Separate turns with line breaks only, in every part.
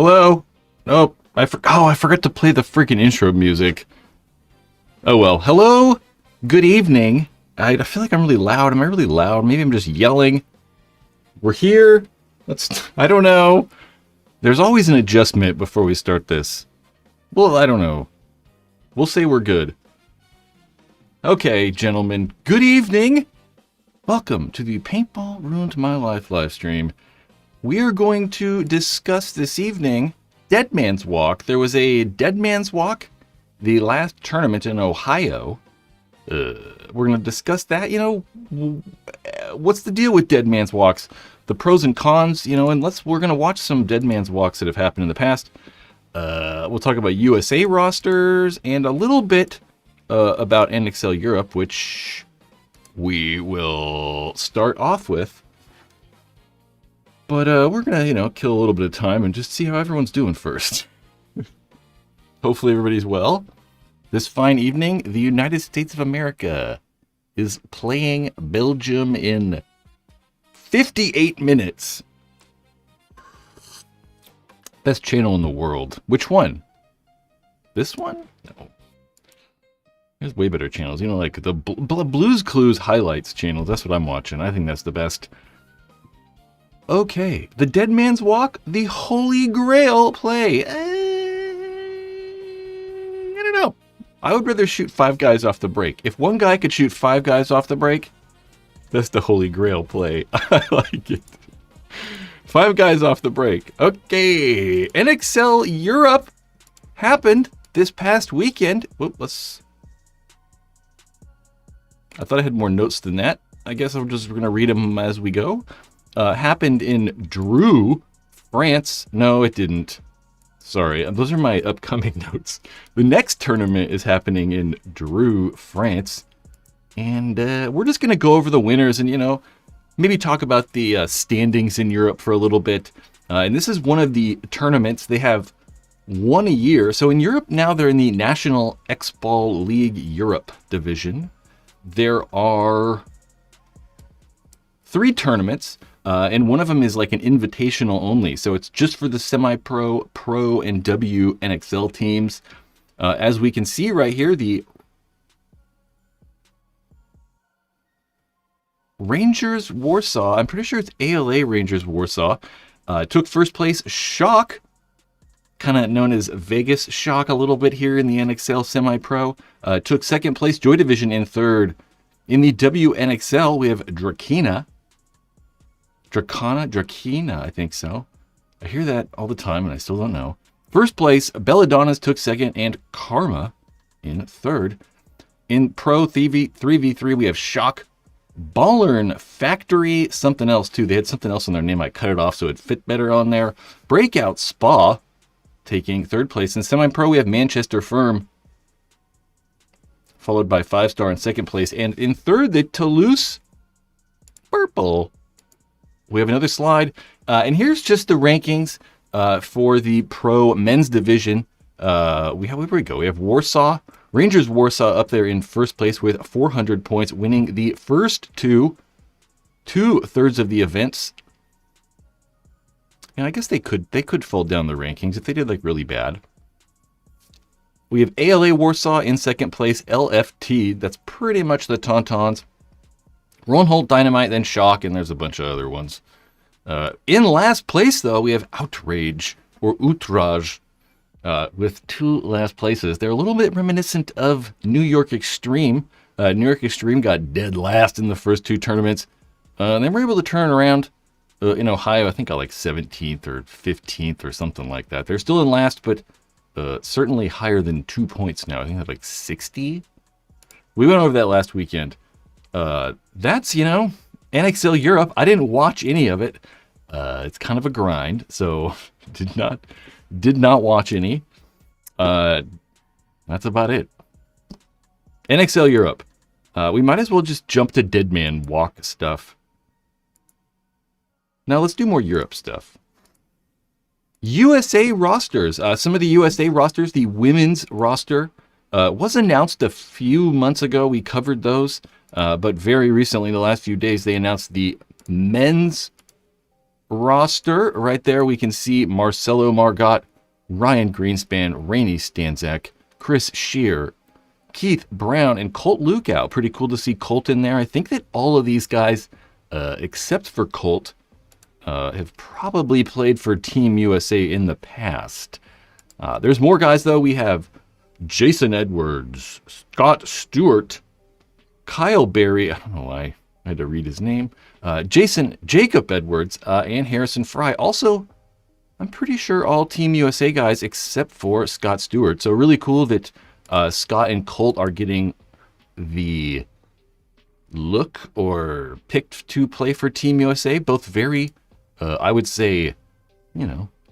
Hello? Nope. I forgot to play the freaking intro music. Oh well. Hello? Good evening. I feel like I'm really loud. Am I really loud? Maybe I'm just yelling. We're here. I don't know. There's always an adjustment before we start this. Well, I don't know. We'll say we're good. Okay, gentlemen. Good evening. Welcome to the Paintball Ruined My Life live stream. We are going to discuss this evening Dead Man's Walk. There was a Dead Man's Walk, the last tournament in Ohio. We're going to discuss that. You know, what's the deal with Dead Man's Walks? The pros and cons, you know, and we're going to watch some Dead Man's Walks that have happened in the past. We'll talk about USA rosters and a little bit about NXL Europe, which we will start off with. But we're going to, you know, kill a little bit of time and just see how everyone's doing first. Hopefully everybody's well. This fine evening, the United States of America is playing Belgium in 58 minutes. Best channel in the world. Which one? This one? No. There's way better channels. You know, like the Blues Clues highlights channel. That's what I'm watching. I think that's the best. Okay. The Dead Man's Walk. The Holy Grail play. I don't know. I would rather shoot 5 guys off the break. If one guy could shoot 5 guys off the break, that's the Holy Grail play. I like it. 5 guys off the break. Okay. NXL Europe happened this past weekend. Whoop, I thought I had more notes than that. I guess we're going to read them as we go. Happened in Dreux, France. No, it didn't. Sorry, those are my upcoming notes. The next tournament is happening in Dreux, France. And we're just going to go over the winners and, you know, maybe talk about the standings in Europe for a little bit. And this is one of the tournaments. They have one a year. So in Europe now, they're in the National X-Ball League Europe division. There are 3 tournaments. And one of them is like an invitational only. So it's just for the semi-pro, pro, and WNXL teams. As we can see right here, the Rangers Warsaw, I'm pretty sure it's ALA Rangers Warsaw, took first place. Shock, kind of known as Vegas Shock a little bit here in the NXL semi-pro, took second place. Joy Division in third. In the WNXL, we have Drakina, I think so. I hear that all the time and I still don't know. First place, Belladonnas took second and Karma in third. In Pro 3v3, we have Shock, Ballern, Factory, something else too. They had something else in their name. I cut it off so it fit better on there. Breakout Spa taking third place. In semi-pro, we have Manchester Firm, followed by 5-star in second place. And in third, the Toulouse Purple. We have another slide, and here's just the rankings for the pro men's division. Where we go? We have Warsaw, Rangers Warsaw up there in first place with 400 points, winning the first two-thirds of the events. And I guess they could fold down the rankings if they did like really bad. We have ALA Warsaw in second place, LFT. That's pretty much the Tauntauns. Ronhold Dynamite, then Shock, and there's a bunch of other ones. In last place, though, we have Outrage, or Outrage, with 2 last places. They're a little bit reminiscent of New York Extreme. New York Extreme got dead last in the first 2 tournaments. They were able to turn around in Ohio, I think, got like 17th or 15th or something like that. They're still in last, but certainly higher than 2 points now. I think they have like 60. We went over that last weekend. That's, you know, NXL Europe. I didn't watch any of it. It's kind of a grind, so did not watch any. That's about it. NXL Europe. We might as well just jump to Dead Man Walk stuff. Now let's do more Europe stuff. USA rosters. Some of the USA rosters, the women's roster, was announced a few months ago. We covered those. But very recently, in the last few days, they announced the men's roster. Right there, we can see Marcelo Margot, Ryan Greenspan, Rainey Stanzak, Chris Shear, Keith Brown, and Colt Lukow. Pretty cool to see Colt in there. I think that all of these guys, except for Colt, have probably played for Team USA in the past. There's more guys, though. We have Jason Edwards, Scott Stewart, Kyle Berry. I don't know why I had to read his name. Jacob Edwards, and Harrison Fry. Also, I'm pretty sure all Team USA guys except for Scott Stewart. So really cool that Scott and Colt are getting the look or picked to play for Team USA. Both very, I would say,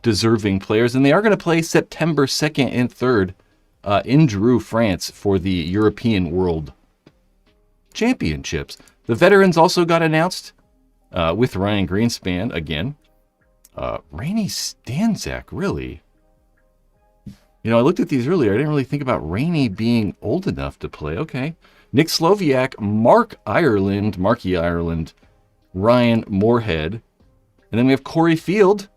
deserving players. And they are going to play September 2nd and 3rd in Dreux, France for the European World Championships. The veterans also got announced with Ryan Greenspan again. Rainey Stanzak, really? I looked at these earlier. I didn't really think about Rainey being old enough to play. Okay. Nick Sloviak, Marky Ireland, Ryan Moorhead. And then we have Corey Field.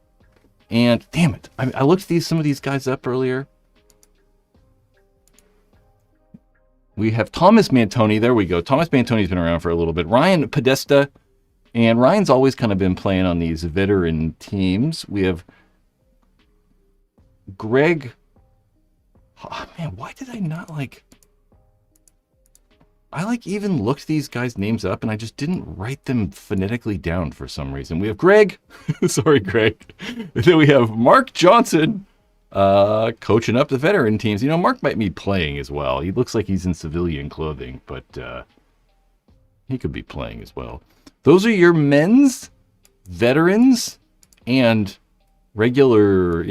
And damn it, I looked some of these guys up earlier. We have Thomas Mantoni. There we go. Thomas Mantoni's been around for a little bit. Ryan Podesta. And Ryan's always kind of been playing on these veteran teams. We have Greg. Oh, man, why did I not I even looked these guys' names up and I just didn't write them phonetically down for some reason. We have Greg. Sorry, Greg. And then we have Mark Johnson coaching up the veteran teams. Mark might be playing as well. He looks like he's in civilian clothing, but he could be playing as well. Those are your men's, veterans, and regular,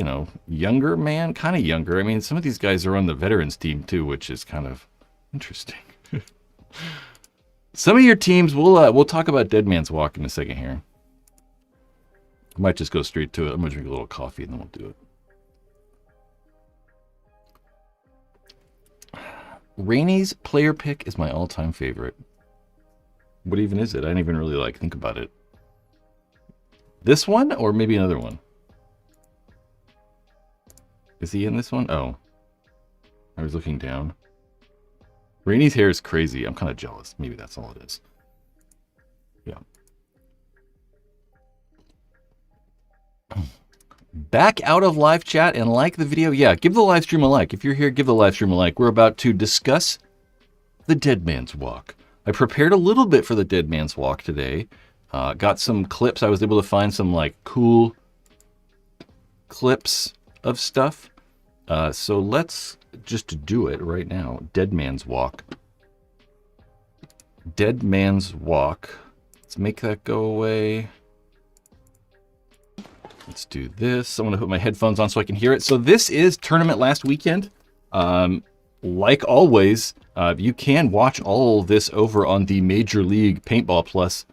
younger man, kind of younger. I mean, some of these guys are on the veterans team too, which is kind of interesting. Some of your teams, we'll talk about Dead Man's Walk in a second here. I might just go straight to it. I'm going to drink a little coffee and then we'll do it. Rainey's player pick is my all-time favorite. What even is it? I didn't even really think about it. This one or maybe another one? Is he in this one? Oh. I was looking down. Rainey's hair is crazy. I'm kind of jealous. Maybe that's all it is. Yeah. Back out of live chat and like the video. Yeah, give the live stream a like. If you're here, give the live stream a like. We're about to discuss the Dead Man's Walk. I prepared a little bit for the Dead Man's Walk today. Got some clips. I was able to find some cool clips of stuff. So let's just do it right now. Dead Man's Walk. Dead Man's Walk. Let's make that go away. Let's do this. I'm going to put my headphones on so I can hear it. So this is tournament last weekend. Like always, you can watch all this over on the Major League Paintball Plus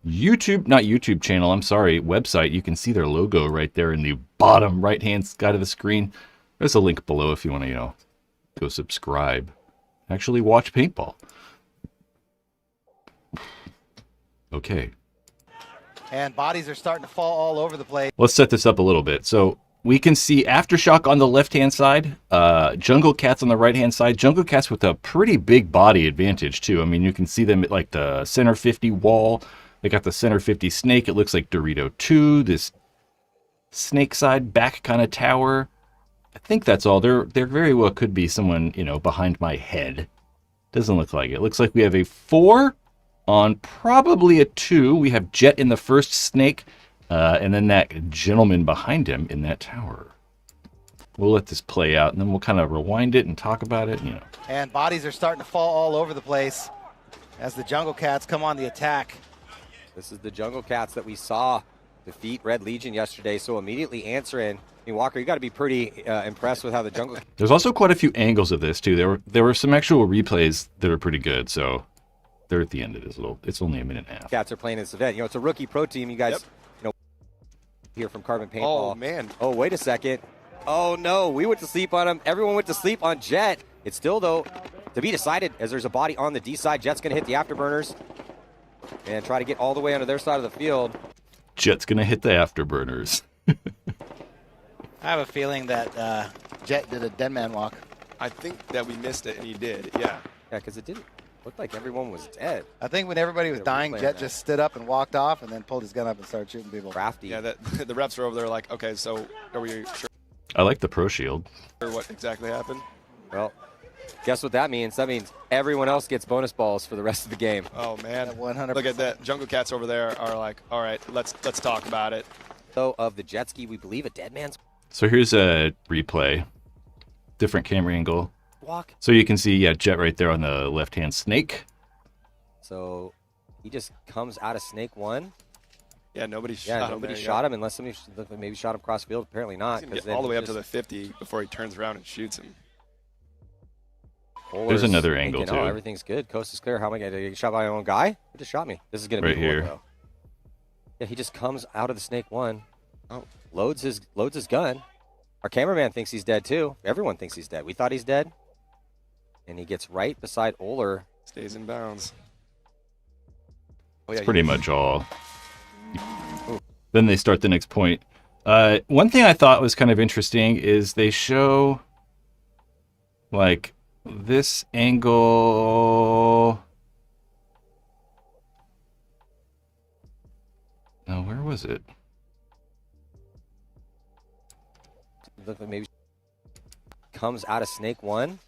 website. You can see their logo right there in the bottom right-hand side of the screen. There's a link below if you want to, go subscribe. Actually watch paintball. Okay.
And bodies are starting to fall all over the place.
Let's set this up a little bit. So we can see Aftershock on the left-hand side, Jungle Cats on the right-hand side. Jungle Cats with a pretty big body advantage, too. I mean, you can see them at the center 50 wall. They got the center 50 snake. It looks like Dorito 2, this snake side back kind of tower. I think that's all. There very well could be someone, behind my head. Doesn't look like it. Looks like we have a 4 on probably a 2. We have Jet in the first snake, and then that gentleman behind him in that tower. We'll let this play out, and then we'll kind of rewind it and talk about it,
And bodies are starting to fall all over the place as the Jungle Cats come on the attack.
This is the Jungle Cats that we saw defeat Red Legion yesterday, so immediately answering. Walker, you got to be pretty impressed with how the Jungle...
There's also quite a few angles of this, too. There were some actual replays that are pretty good, so they're at the end of this it's only a minute and a half.
Cats are playing this event. It's a rookie pro team. You guys, hear from Carbon Paintball.
Oh, man.
Oh, wait a second. Oh, no. We went to sleep on him. Everyone went to sleep on Jet. It's still, though, to be decided as there's a body on the D side. Jet's going to hit the afterburners and try to get all the way onto their side of the field.
Jet's gonna hit the afterburners.
I have a feeling that Jet did a dead man walk.
I think that we missed it, and he did. Yeah.
Yeah, because it didn't look like everyone was dead.
I think when everybody was
Yeah,
dying,
replay
Jet
on
just stood up and walked off and then pulled his gun up and started shooting people.
Crafty.
Yeah, that the refs are over there like, okay, so are we sure
I like the pro shield.
what exactly happened?
Well, guess what that means? That means everyone else gets bonus balls for the rest of the game.
Oh man,
Yeah, 100%.
Look at that. Jungle Cats over there are like, all right, let's talk about it.
So of the jet ski, we believe a dead man's
So here's a replay. Different camera angle.
walk.
So you can see, yeah, Jet right there on the left-hand snake.
So he just comes out of snake one.
Yeah, nobody
Yeah,
shot him.
nobody
there,
shot him unless somebody maybe shot him cross field. Apparently not.
He's gonna get
then
all the way
he
up to the
just-
50 before he turns around and shoots him.
Bowler's
another angle,
thinking,
too.
Oh, everything's good. Coast is clear. How am I going to get shot by my own guy? Who just shot me? This is going to
Right
be
here.
Though. Yeah, he just comes out of the snake one.
Oh.
Loads his gun. Our cameraman thinks he's dead too. Everyone thinks he's dead. We thought he's dead. And he gets right beside Oler.
Stays in bounds. Oh,
That's
yeah,
pretty much all. Then they start the next point. One thing I thought was kind of interesting is they show like this angle. Now, where was it?
Look like maybe comes out of snake one.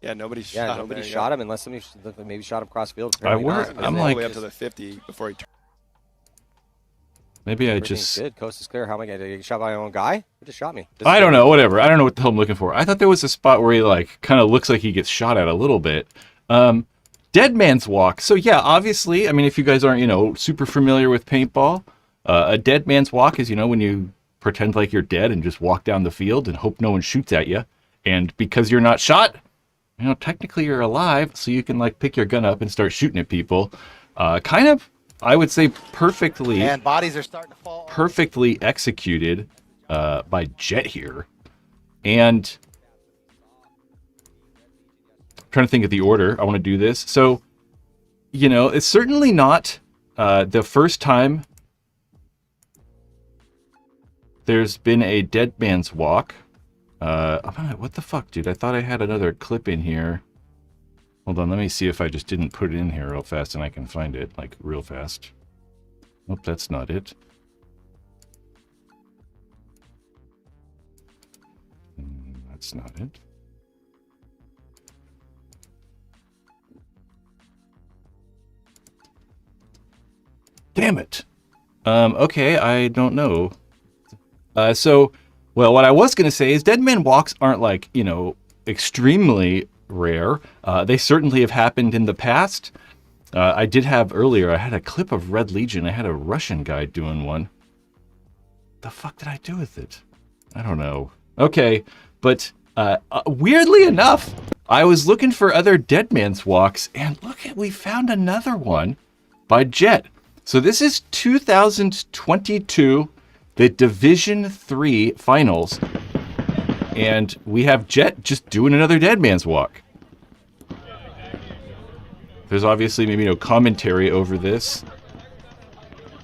Yeah, nobody
Yeah,
shot him.
nobody
there,
shot him unless somebody looked like maybe shot him cross field.
I
Apparently
were-
not.
He's
I'm
all
like-
the way up to the 50 before he turns.
Maybe I
Everything's
just.
good. Coast is clear. How am I going to get shot by my own guy? Who just shot me? This
I
is
don't
gonna
know,
be-
whatever. I don't know what the hell I'm looking for. I thought there was a spot where he like kind of looks like he gets shot at a little bit. Dead Man's Walk. So yeah, obviously, I mean, if you guys aren't, super familiar with paintball, a Dead Man's Walk is, when you pretend like you're dead and just walk down the field and hope no one shoots at you. And because you're not shot, technically you're alive, so you can like pick your gun up and start shooting at people. Kind of, I would say perfectly
And bodies are starting to fall.
perfectly executed by Jet here. And I'm trying to think of the order I want to do this. So, it's certainly not the first time there's been a Dead Man's Walk. What the fuck, dude? I thought I had another clip in here. Hold on, let me see if I just didn't put it in here real fast and I can find it, like, real fast. Nope, that's not it. That's not it. Damn it. Okay, I don't know. Well, what I was going to say is Dead Man Walks aren't like, extremely rare. They certainly have happened in the past. I did have earlier, I had a clip of Red Legion. I had a Russian guy doing one. The fuck did I do with it? I don't know. Okay, but weirdly enough, I was looking for other Dead Man's Walks, and we found another one by Jet. So this is 2022, the Division 3 Finals, and we have Jet just doing another Dead Man's Walk. There's obviously maybe no commentary over this,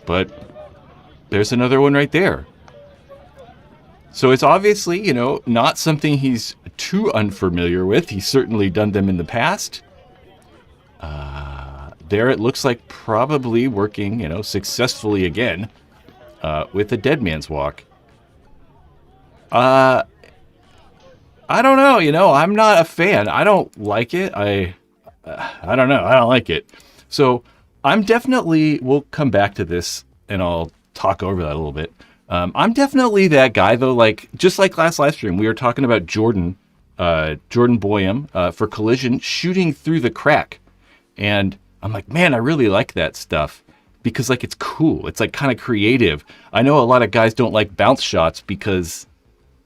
but there's another one right there. So it's obviously, not something he's too unfamiliar with. He's certainly done them in the past. There it looks like probably working, successfully again with the Dead Man's Walk. I don't know, I'm not a fan. I don't like it. I don't know. I don't like it. So we'll come back to this and I'll talk over that a little bit. I'm definitely that guy though, like just like last live stream, we were talking about Jordan Boyum for Collision shooting through the crack. And I'm like, man, I really like that stuff because like it's cool. It's like kind of creative. I know a lot of guys don't like bounce shots because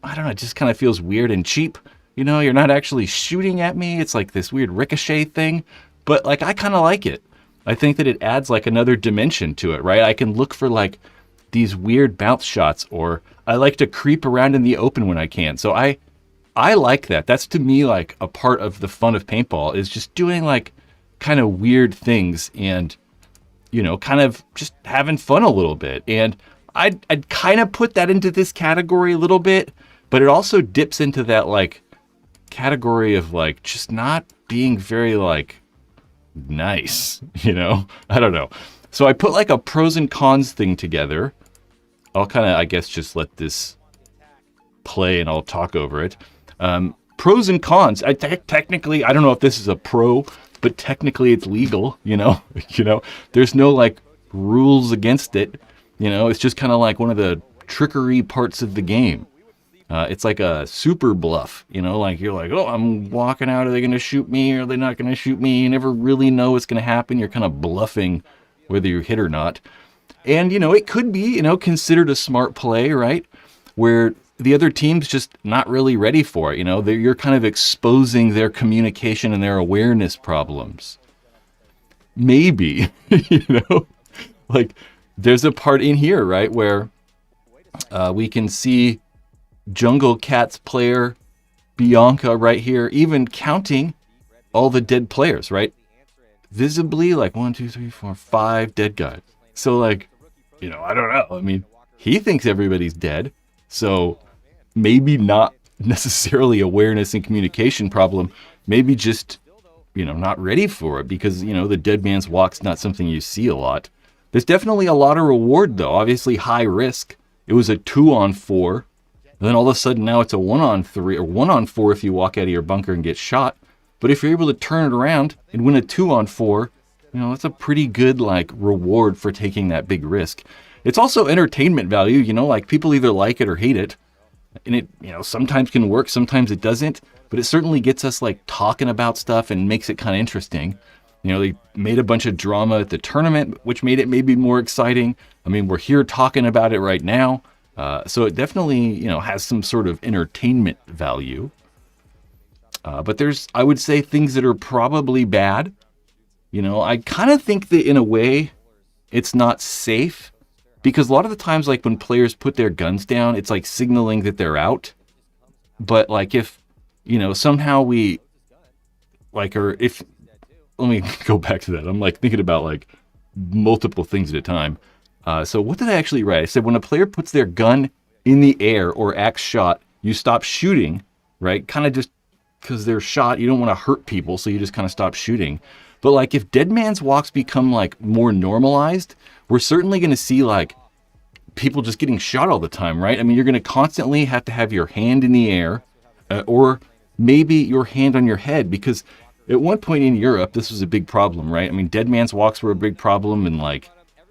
I don't know, it just kind of feels weird and cheap. You're not actually shooting at me. It's like this weird ricochet thing, but like I kind of like it. I think that it adds like another dimension to it, right? I can look for like these weird bounce shots, or I like to creep around in the open when I can. So I like that. That's to me like a part of the fun of paintball is just doing like kind of weird things. And kind of just having fun a little bit. And I'd kind of put that into this category a little bit, but it also dips into that like category of like just not being very like nice, I don't know. So I put like a pros and cons thing together. I'll kind of, I guess, just let this play and I'll talk over it. Pros and cons. Technically, I don't know if this is a pro, but technically it's legal, there's no like rules against it. It's just kind of like one of the trickery parts of the game. It's like a super bluff, like you're like, oh, I'm walking out. Are they going to shoot me? Or are they not going to shoot me? You never really know what's going to happen. You're kind of bluffing whether you're hit or not. And, it could be, considered a smart play, right? Where the other team's just not really ready for it. You're kind of exposing their communication and their awareness problems. Maybe, like there's a part in here, right, where we can see Jungle Cats player Bianca right here, even counting all the dead players, right? Visibly, like 1, 2, 3, 4, 5 dead guys. So, like, I don't know. I mean, he thinks everybody's dead. So maybe not necessarily awareness and communication problem. Maybe just, not ready for it because, the dead man's walk's not something you see a lot. There's definitely a lot of reward, though. Obviously, high risk. It was a 2-on-4. And then all of a sudden now it's a 1-on-3 or 1-on-4 if you walk out of your bunker and get shot. But if you're able to turn it around and win a 2-on-4, that's a pretty good like reward for taking that big risk. It's also entertainment value, like people either like it or hate it. And it, sometimes can work, sometimes it doesn't. But it certainly gets us like talking about stuff and makes it kind of interesting. They made a bunch of drama at the tournament, which made it maybe more exciting. I mean, we're here talking about it right now. So it definitely, has some sort of entertainment value. But there's, I would say, things that are probably bad. I kind of think that in a way it's not safe because a lot of the times, like when players put their guns down, it's like signaling that they're out. But like if, somehow we like, or if, let me go back to that. I'm like thinking about like multiple things at a time. So what did I actually write? I said when a player puts their gun in the air or acts shot, you stop shooting, right? Kind of just because they're shot, you don't want to hurt people, so you just kind of stop shooting. But like if dead man's walks become like more normalized, we're certainly going to see like people just getting shot all the time, right? I mean, you're going to constantly have to have your hand in the air or maybe your hand on your head because at one point in Europe, this was a big problem, right? I mean, dead man's walks were a big problem and like,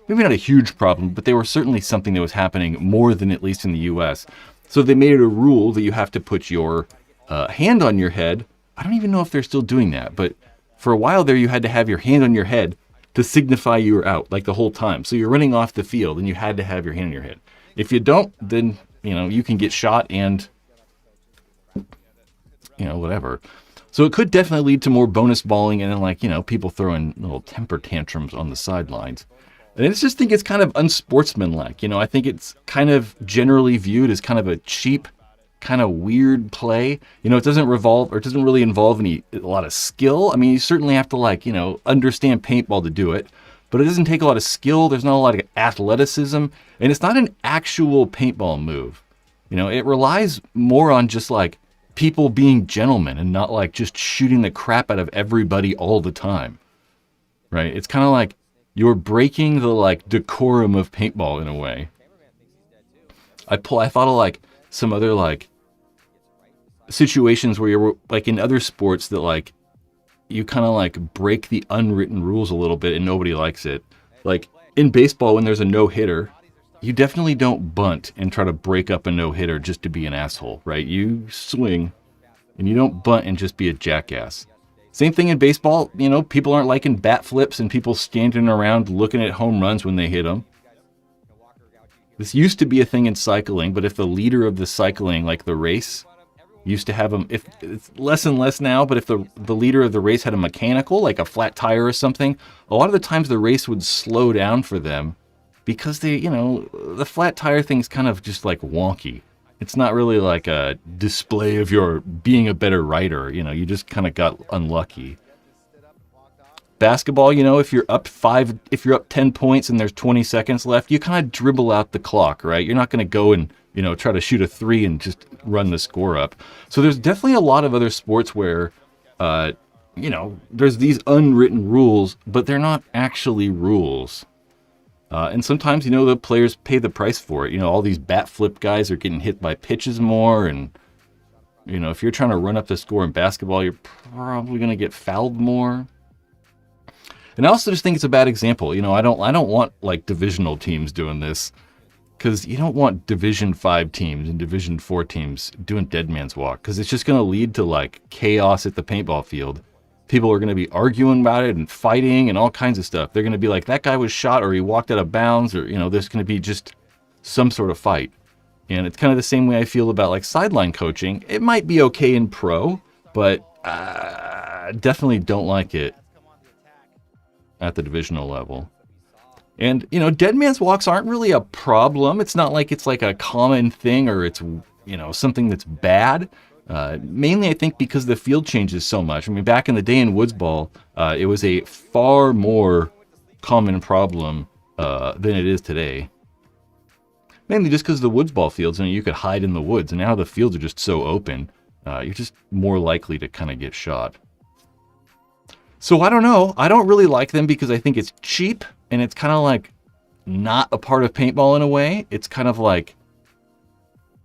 maybe not a huge problem, but they were certainly something that was happening more than at least in the US. So they made it a rule that you have to put your hand on your head. I don't even know if they're still doing that, but for a while there, you had to have your hand on your head to signify you were out, like the whole time. So you're running off the field and you had to have your hand on your head. If you don't, then, you can get shot and, whatever. So it could definitely lead to more bonus balling and then like, people throwing little temper tantrums on the sidelines. And I just think it's kind of unsportsmanlike. I think it's kind of generally viewed as kind of a cheap, kind of weird play. It doesn't really involve a lot of skill. I mean, you certainly have to understand paintball to do it, but it doesn't take a lot of skill. There's not a lot of athleticism, and it's not an actual paintball move. It relies more on just like people being gentlemen and not like just shooting the crap out of everybody all the time. Right? It's kind of like you're breaking the like decorum of paintball in a way. I thought of like some other like situations where you're like in other sports that like you kind of like break the unwritten rules a little bit and nobody likes it. Like in baseball, when there's a no-hitter, you definitely don't bunt and try to break up a no-hitter just to be an asshole, right? You swing and you don't bunt and just be a jackass. Same thing in baseball, people aren't liking bat flips and people standing around looking at home runs when they hit them. This used to be a thing in cycling, but if the leader of the cycling, like the race, used to have them, if it's less and less now, but if the leader of the race had a mechanical, like a flat tire or something, a lot of the times the race would slow down for them because the flat tire thing's kind of just like wonky. It's not really like a display of your being a better rider. You just kind of got unlucky. Basketball, you know, if you're up 10 points and there's 20 seconds left, you kind of dribble out the clock, right? You're not going to go and, you know, try to shoot a three and just run the score up. So there's definitely a lot of other sports where, you know, there's these unwritten rules, but they're not actually rules. And sometimes, you know, the players pay the price for it. You know, all these bat flip guys are getting hit by pitches more. And, you know, if you're trying to run up the score in basketball, you're probably going to get fouled more. And I also just think it's a bad example. You know, I don't want like divisional teams doing this, because you don't want Division 5 teams and Division 4 teams doing dead man's walk, because it's just going to lead to like chaos at the paintball field. People are going to be arguing about it and fighting and all kinds of stuff. They're going to be like, that guy was shot or he walked out of bounds, or, you know, there's going to be just some sort of fight. And it's kind of the same way I feel about like sideline coaching. It might be okay in pro, but I definitely don't like it at the divisional level. And, you know, dead man's walks aren't really a problem. It's not like it's like a common thing or it's, you know, something that's bad. Mainly, I think, because the field changes so much. I mean, back in the day in woods ball, it was a far more common problem than it is today. Mainly just because the woods ball fields, you know, you could hide in the woods, and now the fields are just so open, you're just more likely to kind of get shot. So I don't know. I don't really like them because I think it's cheap, and it's kind of like not a part of paintball in a way. It's kind of like,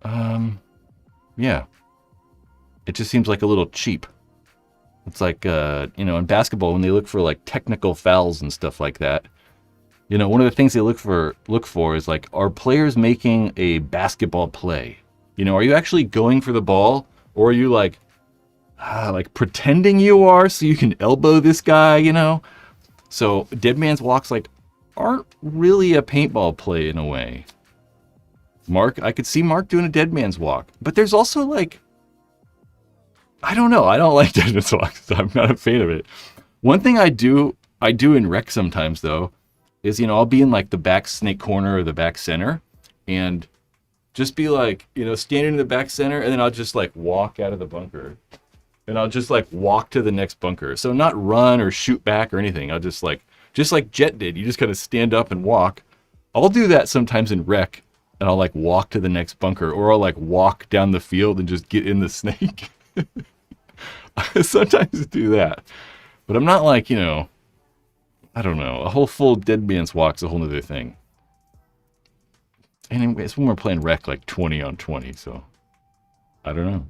yeah. It just seems like a little cheap. It's like, you know, in basketball, when they look for like technical fouls and stuff like that, you know, one of the things they look for is like, are players making a basketball play? You know, are you actually going for the ball, or are you like pretending you are so you can elbow this guy, you know? So dead man's walks like aren't really a paintball play in a way. I could see Mark doing a dead man's walk, but there's also like, I don't know. I don't like dead man's walks. I'm not a fan of it. One thing I do in rec sometimes though, is, you know, I'll be in like the back snake corner or the back center and just be like, you know, standing in the back center, and then I'll just like walk out of the bunker and I'll just like walk to the next bunker. So not run or shoot back or anything. I'll just like Jet did. You just kind of stand up and walk. I'll do that sometimes in rec, and I'll like walk to the next bunker, or I'll like walk down the field and just get in the snake. I sometimes do that, but I'm not like, you know, I don't know, a whole full dead man's walk's a whole other thing. And it's when we're playing rec like 20 on 20, so I don't know.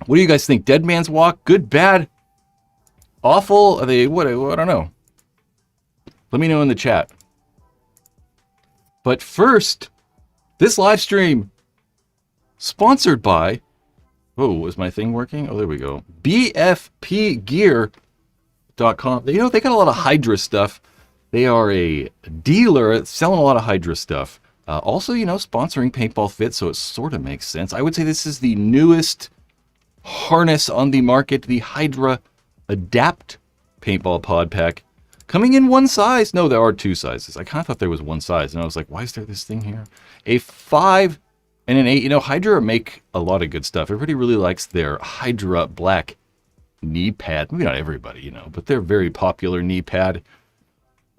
What do you guys think? Dead man's walk, good, bad, awful? Are they what? I don't know. Let me know in the chat. But first, this live stream sponsored by, oh, is my thing working? Oh, there we go. BFPgear.com. You know, they got a lot of Hydra stuff. They are a dealer selling a lot of Hydra stuff. Also, you know, sponsoring Paintball Fit, so it sort of makes sense. I would say this is the newest harness on the market, the Hydra Adapt Paintball Pod Pack. Coming in one size. No, there are two sizes. I kind of thought there was one size, and I was like, why is there this thing here? A 5 and an 8. You know, Hydra make a lot of good stuff. Everybody really likes their Hydra black knee pad. Maybe not everybody, you know, but they're very popular knee pad.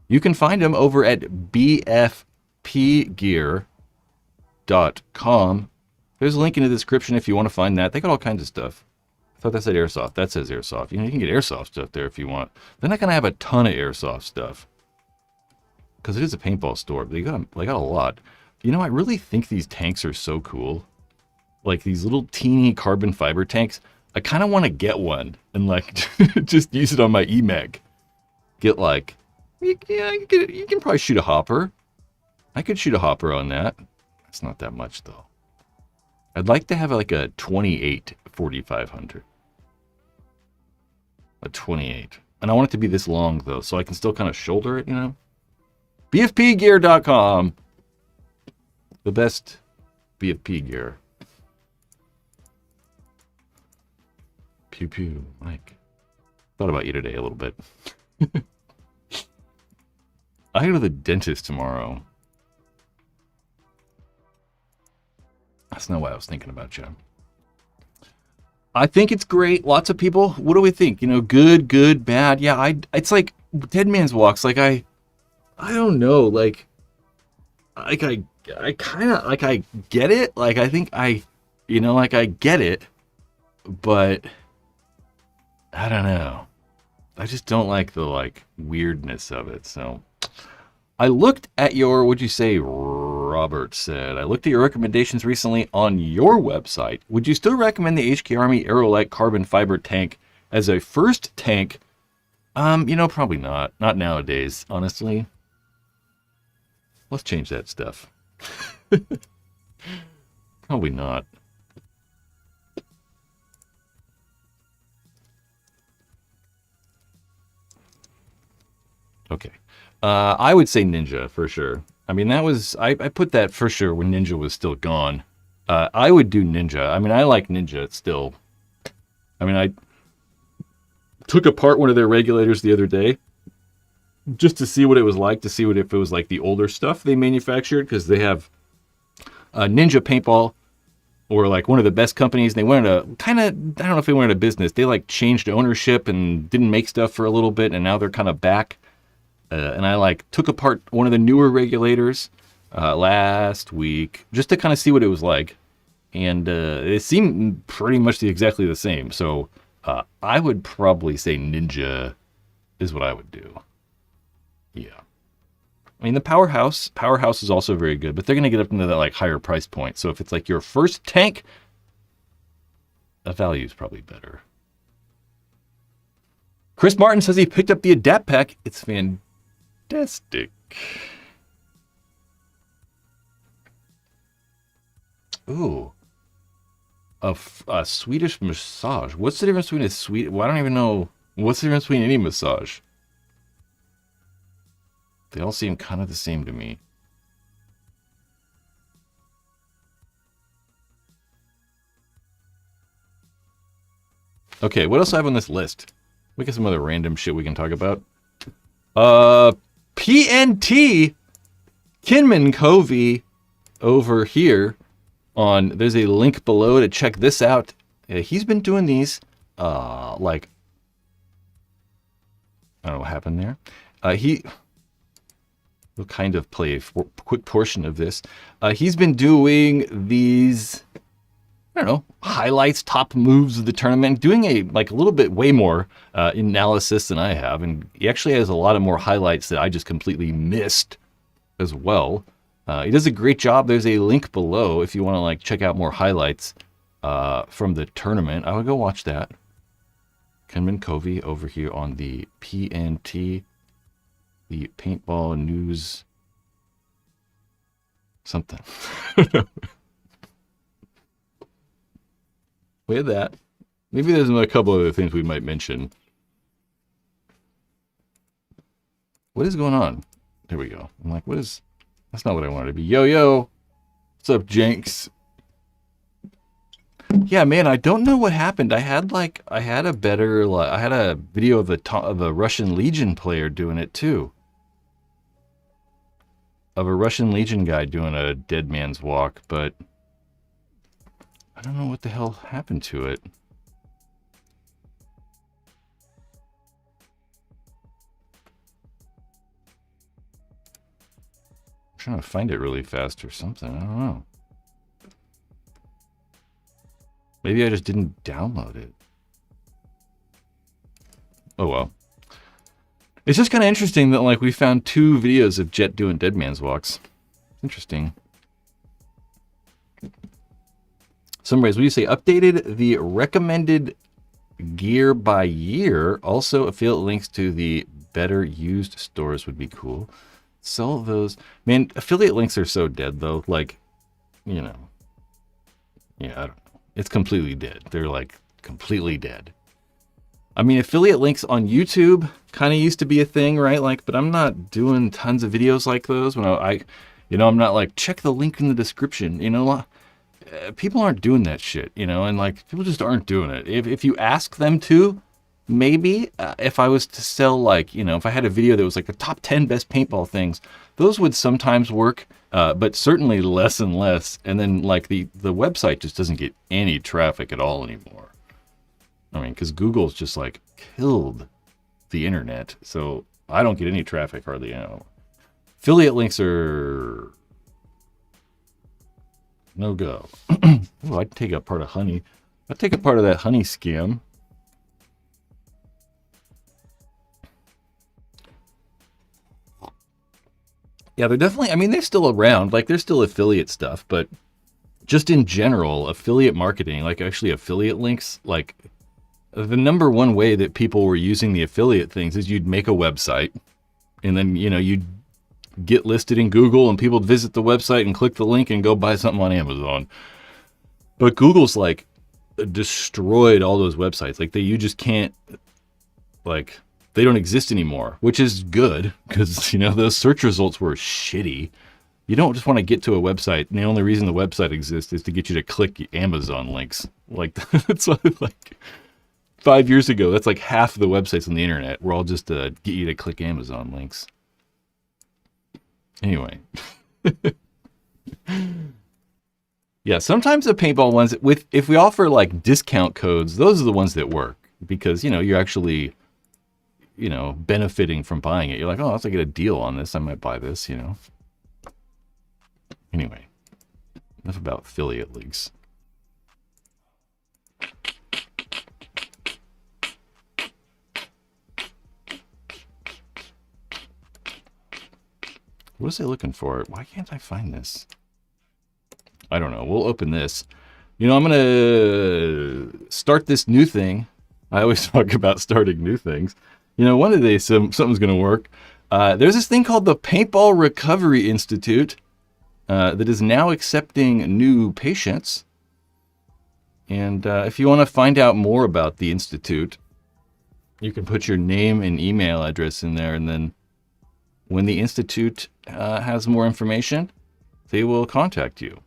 You can find them over at bfpgear.com. There's a link in the description if you want to find that. They got all kinds of stuff. I thought that said airsoft. That says airsoft. You know, you can get airsoft stuff there if you want. They're not going to have a ton of airsoft stuff, because it is a paintball store, but they got a lot. You know, I really think these tanks are so cool. Like these little teeny carbon fiber tanks. I kind of want to get one and like just use it on my EMAG. Get like, you can probably shoot a hopper. I could shoot a hopper on that. It's not that much though. I'd like to have like a 28 4500. A 28. And I want it to be this long though, so I can still kind of shoulder it, you know? BFPgear.com. The best BFP gear. Pew pew, Mike. Thought about you today a little bit. I go to the dentist tomorrow. That's not why I was thinking about you. I think it's great. Lots of people. What do we think? You know, good, bad. Yeah, it's like Dead Man's Walks. Like I don't know. I kind of like I get it. Like I think like I get it, but I don't know. I just don't like the like weirdness of it. So I looked at your, what'd you say, Robert said, I looked at your recommendations recently on your website. Would you still recommend the HK Army Aerolite carbon fiber tank as a first tank? Probably not. Not nowadays, honestly. Let's change that stuff. Probably not. Okay. I would say Ninja for sure. I mean, I put that for sure when Ninja was still gone. I would do Ninja. I mean, I like Ninja still. I mean, I took apart one of their regulators the other day just to see what it was like, to see if it was like the older stuff they manufactured, because they have Ninja Paintball, or like one of the best companies. They went into I don't know if they went into business. They like changed ownership and didn't make stuff for a little bit, and now they're kind of back. And I like took apart one of the newer regulators last week just to kind of see what it was like. And it seemed pretty much exactly the same. So I would probably say Ninja is what I would do. Yeah. I mean, the Powerhouse is also very good, but they're going to get up into that like higher price point. So if it's like your first tank, the value is probably better. Chris Martin says he picked up the Adapt Pack. It's fantastic. Ooh. A Swedish massage. What's the difference between a Swedish... Well, I don't even know. What's the difference between any massage? They all seem kind of the same to me. Okay, what else do I have on this list? We got some other random shit we can talk about. PNT Kinman Covey over here on, there's a link below to check this out. He's been doing these, like, I don't know what happened there. We'll kind of play a quick portion of this. He's been doing these, I don't know, highlights, top moves of the tournament, doing a little bit way more analysis than I have. And he actually has a lot of more highlights that I just completely missed as well. He does a great job. There's a link below if you want to check out more highlights from the tournament. I would go watch that. Kenman Covey over here on the PNT, the Paintball News something. We had that. Maybe there's a couple other things we might mention. What is going on? There we go. I'm like, what is... That's not what I wanted to be. Yo. What's up, Jenks? Yeah, man, I don't know what happened. I had a video of a Russian Legion player doing it too. Of a Russian Legion guy doing a dead man's walk, but I don't know what the hell happened to it. I'm trying to find it really fast or something. I don't know. Maybe I just didn't download it. Oh well. It's just kind of interesting that we found 2 videos of Jet doing dead man's walks. Interesting. Summaries, what do you say? Updated the recommended gear by year. Also, affiliate links to the better used stores would be cool. Sell those. Man, affiliate links are so dead, though. Yeah, I don't know. It's completely dead. They're, completely dead. I mean, affiliate links on YouTube kind of used to be a thing, right? But I'm not doing tons of videos like those. When I'm not check the link in the description. People aren't doing that shit, and people just aren't doing it. If you ask them to, maybe if I was to sell if I had a video that was the top 10 best paintball things, those would sometimes work, but certainly less and less. And then the website just doesn't get any traffic at all anymore. I mean, because Google's just like killed the internet. So I don't get any traffic hardly anymore. Affiliate links are no go. Oh, I'd take a part of honey. I'd take a part of that honey scam. Yeah, they're definitely, I mean, they're still around. Like, there's still affiliate stuff, but just in general, affiliate marketing, like actually affiliate links, like the number one way that people were using the affiliate things is you'd make a website and then, you know, you'd get listed in Google and people would visit the website and click the link and go buy something on Amazon. But Google's like destroyed all those websites. Like you just can't, like, they don't exist anymore, which is good because, you know, those search results were shitty. You don't just want to get to a website, and the only reason the website exists is to get you to click Amazon links. Like, that's like 5 years ago, that's like half of the websites on the internet were all just to get you to click Amazon links. Anyway. Yeah, sometimes the paintball ones, if we offer like discount codes, those are the ones that work because, you know, you're actually, you know, benefiting from buying it. You're like, oh, if I get a deal on this, I might buy this, you know. Anyway, enough about affiliate links. What is it looking for? Why can't I find this? I don't know. We'll open this. You know, I'm going to start this new thing. I always talk about starting new things. You know, one of these, something's going to work. There's this thing called the Paintball Recovery Institute that is now accepting new patients. And if you want to find out more about the Institute, you can put your name and email address in there. And then when the Institute has more information, they will contact you.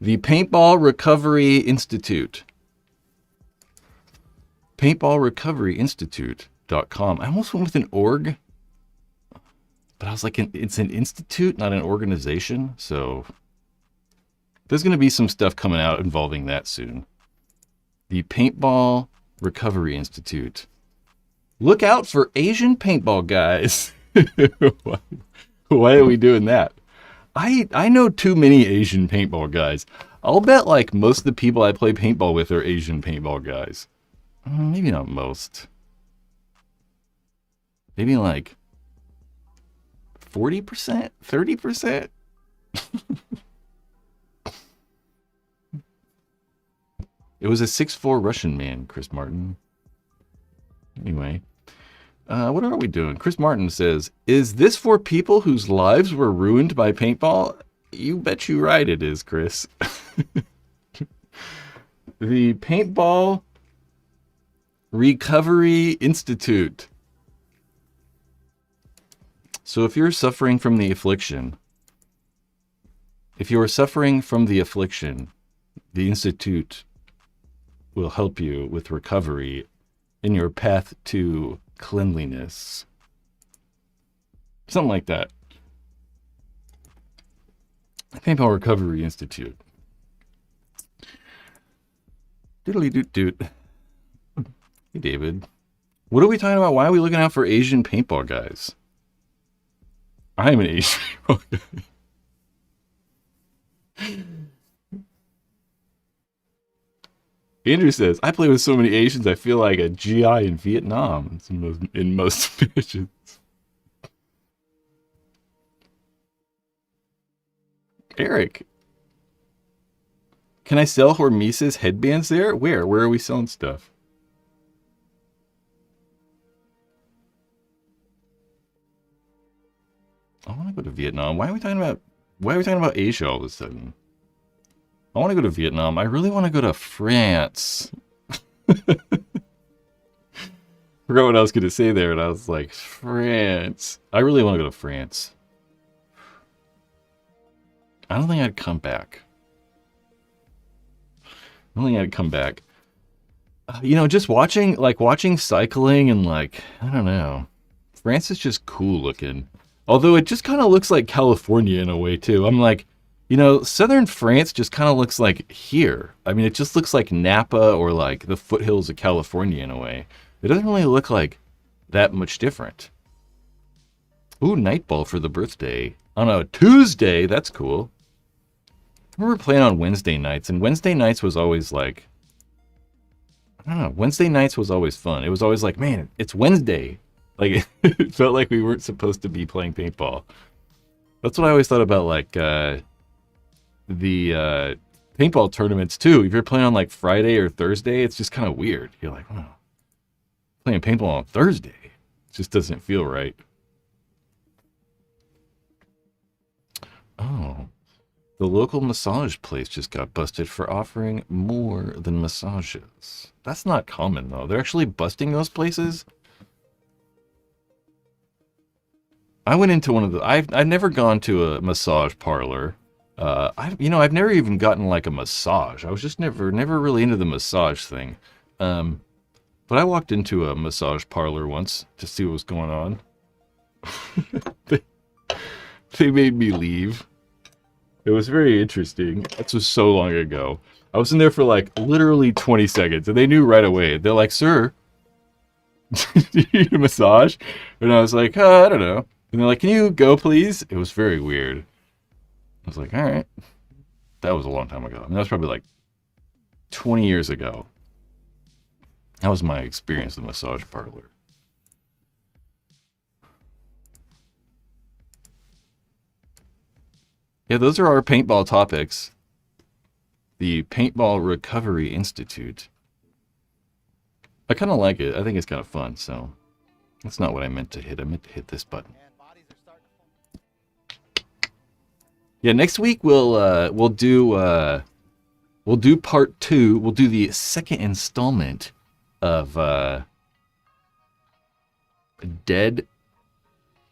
The Paintball Recovery Institute. PaintballRecoveryInstitute.com. I almost went with an org, but I was like, it's an institute, not an organization. So there's going to be some stuff coming out involving that soon. The Paintball Recovery Institute. Look out for Asian paintball guys. Why are we doing that? I know too many Asian paintball guys. I'll bet like most of the people I play paintball with are Asian paintball guys. Maybe not most. Maybe like 40%, 30%. It was a 6'4" Russian man, Chris Martin. Anyway, what are we doing? Chris Martin says, is this for people whose lives were ruined by paintball? You bet you right it is, Chris. The Paintball Recovery Institute. So if you're suffering from the affliction, the Institute will help you with recovery in your path to cleanliness. Something like that. Paintball Recovery Institute. Doodly doot doot. Hey, David. What are we talking about? Why are we looking out for Asian paintball guys? I'm an Asian paintball guy. Andrew says, I play with so many Asians, I feel like a GI in Vietnam in most missions. Eric, can I sell Hormesis headbands there? Where? Where are we selling stuff? I want to go to Vietnam. Why are we talking about Asia all of a sudden? I want to go to Vietnam. I really want to go to France. Forgot what I was going to say there, and I was like, France. I really want to go to France. I don't think I'd come back. You know, just watching cycling and like, I don't know. France is just cool looking. Although it just kind of looks like California in a way too. I'm like, You know, southern France just kind of looks like here. I mean, it just looks like Napa or like the foothills of California in a way. It doesn't really look like that much different. Ooh, Nightball for the birthday. On a Tuesday, that's cool. I remember playing on Wednesday nights, and Wednesday nights was always like, I don't know, Wednesday nights was always fun. It was always like, man, it's Wednesday. Like, it felt like we weren't supposed to be playing paintball. That's what I always thought about, like, the paintball tournaments, too. If you're playing on, like, Friday or Thursday, it's just kind of weird. You're like, wow, playing paintball on Thursday. It just doesn't feel right. Oh. The local massage place just got busted for offering more than massages. That's not common, though. They're actually busting those places? I went into one of the... I've never gone to a massage parlor. I've never even gotten, like, a massage. I was just never really into the massage thing. But I walked into a massage parlor once to see what was going on. They made me leave. It was very interesting. This was so long ago. I was in there for like literally 20 seconds and they knew right away. They're like, sir, do you need a massage? And I was like, I don't know. And they're like, can you go, please? It was very weird. I was like, all right. That was a long time ago. I mean, that was probably like 20 years ago. That was my experience with the massage parlor. Yeah, those are our paintball topics. The Paintball Recovery Institute. I kind of like it. I think it's kind of fun, so that's not what I meant to hit. I meant to hit this button. Yeah, next week we'll do part 2. We'll do the second installment of dead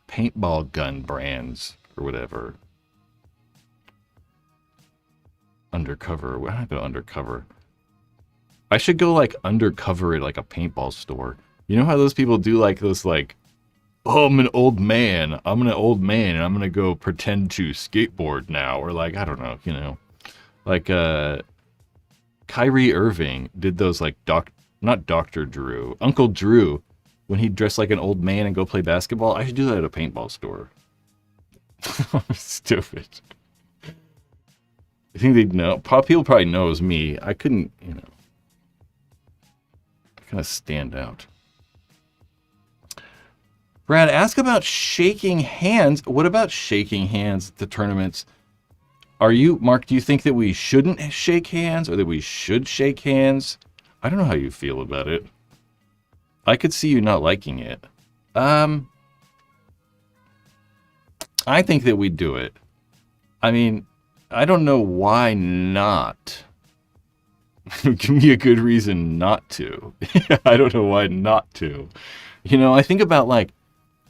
paintball gun brands or whatever. Undercover. We're not going to undercover. I should go like undercover at like a paintball store. You know how those people do like those like, oh, I'm an old man. I'm an old man and I'm going to go pretend to skateboard now. Or like, I don't know, you know. Like Kyrie Irving did those like not Dr. Drew, Uncle Drew, when he'd dress like an old man and go play basketball. I should do that at a paintball store. Stupid. I think they'd know. People probably know it was me. I couldn't, you know, kind of stand out. Brad, ask about shaking hands. What about shaking hands at the tournaments? Are you, Mark, do you think that we shouldn't shake hands or that we should shake hands? I don't know how you feel about it. I could see you not liking it. I think that we do it. I mean, I don't know why not. Give me a good reason not to. I don't know why not to. You know, I think about like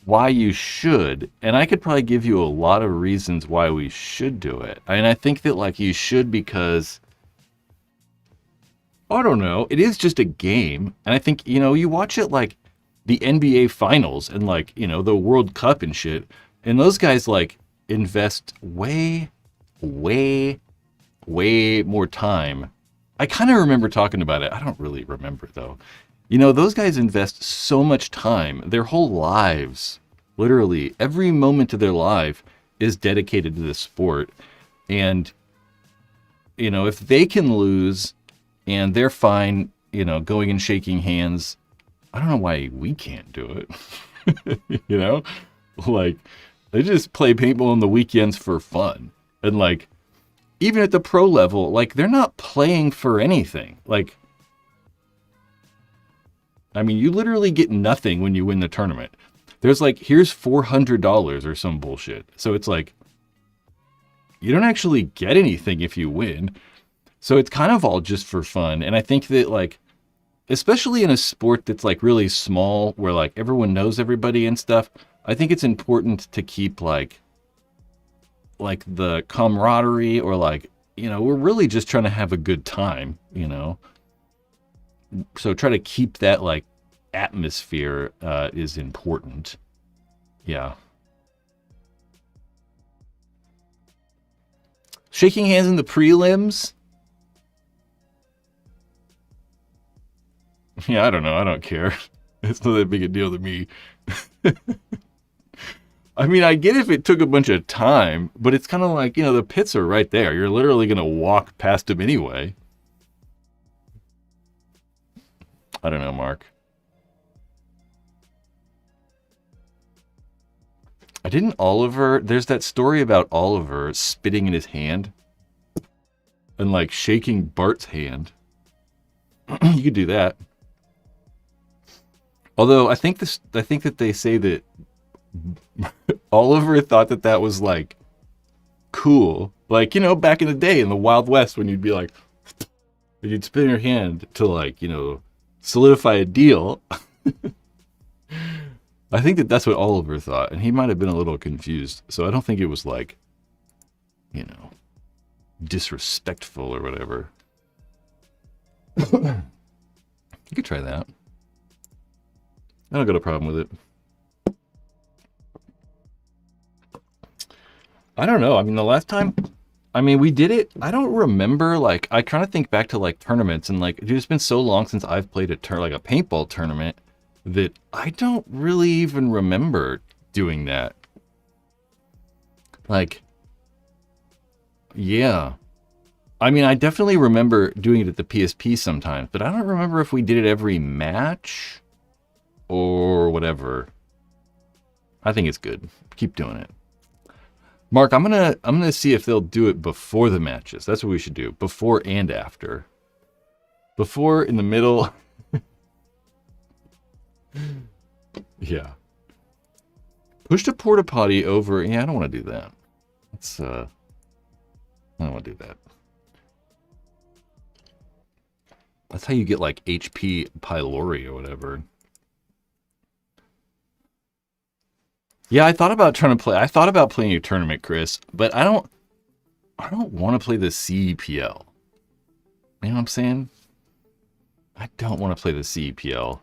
why you should, and I could probably give you a lot of reasons why we should do it. And I think that like you should because, I don't know, it is just a game. And I think, you know, you watch it like the NBA finals and like, you know, the World Cup and shit. And those guys like invest way more time. I kind of remember talking about it. I don't really remember though. You know, those guys invest so much time. Their whole lives, literally every moment of their life is dedicated to this sport. And, you know, if they can lose and they're fine, you know, going and shaking hands, I don't know why we can't do it. You know, like they just play paintball on the weekends for fun. And like, even at the pro level, like they're not playing for anything. Like, I mean, you literally get nothing when you win the tournament. There's like, here's $400 or some bullshit. So it's like, you don't actually get anything if you win. So it's kind of all just for fun. And I think that like, especially in a sport that's like really small, where like everyone knows everybody and stuff, I think it's important to keep like the camaraderie, or like, you know, we're really just trying to have a good time, you know? So try to keep that like atmosphere is important. Yeah. Shaking hands in the prelims? Yeah, I don't know. I don't care. It's not that big a deal to me. I mean, I get if it took a bunch of time, but it's kind of like, you know, the pits are right there. You're literally going to walk past them anyway. I don't know, Mark. Didn't Oliver... There's that story about Oliver spitting in his hand and, like, shaking Bart's hand. You could do that. Although, I think that they say that Oliver thought that that was, like, cool. Like, you know, back in the day in the Wild West when you'd be like... You'd spit in your hand to, like, you know, solidify a deal. I think that that's what Oliver thought, and he might have been a little confused. So I don't think it was like, you know, disrespectful or whatever. You could try that. I don't got a problem with it. I don't know. I mean, the last time, I mean, we did it. I don't remember, like, I kind of think back to, like, tournaments, and, like, dude, it's been so long since I've played like a paintball tournament that I don't really even remember doing that. Like, yeah. I mean, I definitely remember doing it at the PSP sometimes, but I don't remember if we did it every match or whatever. I think it's good. Keep doing it. Mark, I'm gonna see if they'll do it before the matches. That's what we should do. Before and after. Before, in the middle. Yeah. Push the porta potty over. Yeah, I don't want to do that. That's I don't want to do that. That's how you get like HP pylori or whatever. Yeah, I thought about playing a tournament, Chris, but I don't want to play the CEPL. You know what I'm saying? I don't want to play the CEPL.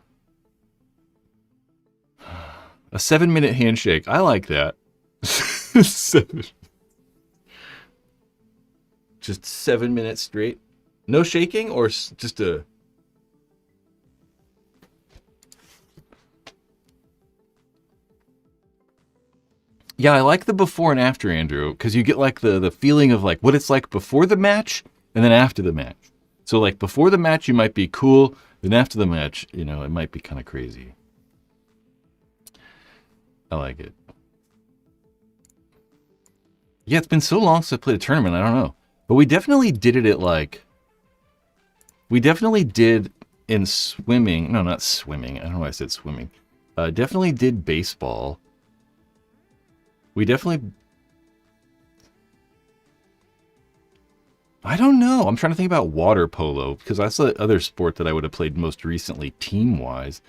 A 7-minute handshake. I like that. 7. Just 7 minutes straight. No shaking or just a... Yeah, I like the before and after, Andrew, because you get like the feeling of like what it's like before the match and then after the match. So like before the match, you might be cool. Then after the match, you know, it might be kind of crazy. I like it. Yeah, it's been so long since I played a tournament. I don't know. But we definitely did it at like... We definitely did in swimming. No, not swimming. I don't know why I said swimming. Definitely did baseball. We definitely... I don't know. I'm trying to think about water polo. Because that's the other sport that I would have played most recently team-wise.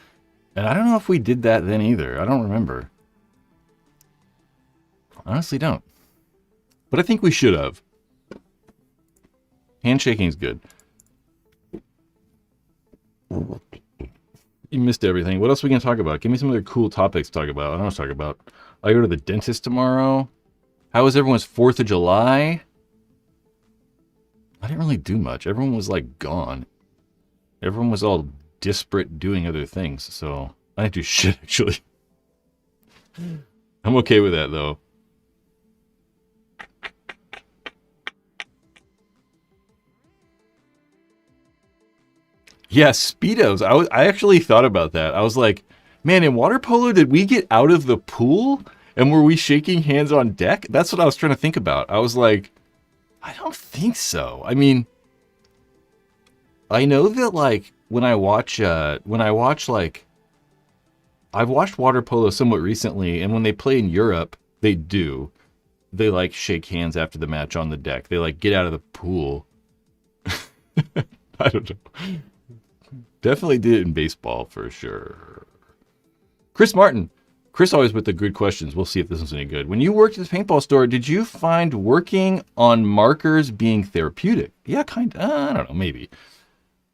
And I don't know if we did that then either. I don't remember. Honestly don't. But I think we should have. Handshaking is good. You missed everything. What else are we going to talk about? Give me some other cool topics to talk about. I don't know what to talk about. I go to the dentist tomorrow. How was everyone's 4th of July? I didn't really do much. Everyone was like gone. Everyone was all disparate doing other things. So I didn't do shit actually. I'm okay with that though. Yeah, Speedos. I actually thought about that. I was like, man, in water polo, did we get out of the pool? And were we shaking hands on deck? That's what I was trying to think about. I was like, I don't think so. I mean, I know that like when I watch like, I've watched water polo somewhat recently, and when they play in Europe, they like shake hands after the match on the deck. They like get out of the pool. I don't know. Definitely did it in baseball for sure. Chris Martin. Chris always with the good questions. We'll see if this one's any good. When you worked at the paintball store, did you find working on markers being therapeutic? Yeah, kind of. I don't know, maybe.